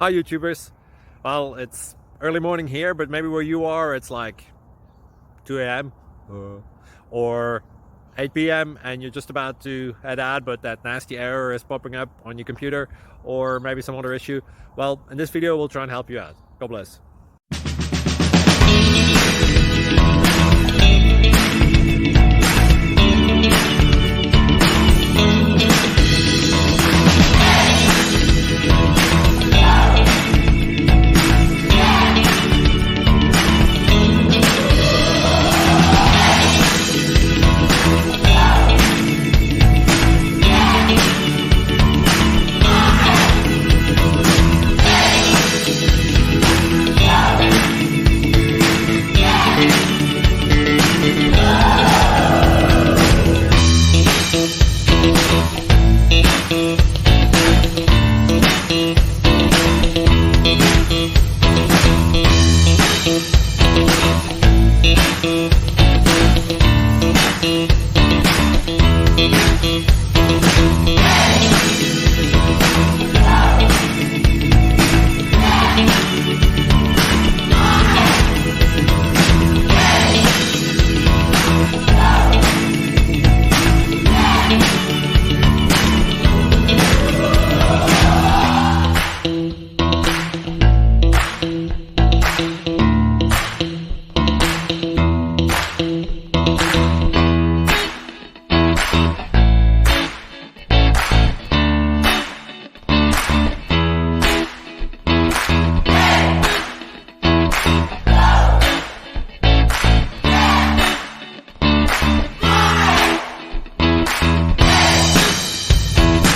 Hi YouTubers. Well, it's early morning here, but maybe where you are it's like 2 a.m. or 8 p.m. and you're just about to head out, but that nasty error is popping up on your computer, or maybe some other issue. Well, in this video we'll try and help you out. God bless.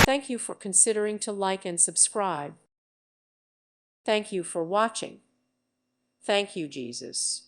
Thank you for considering to like and subscribe. Thank you for watching. Thank you, Jesus.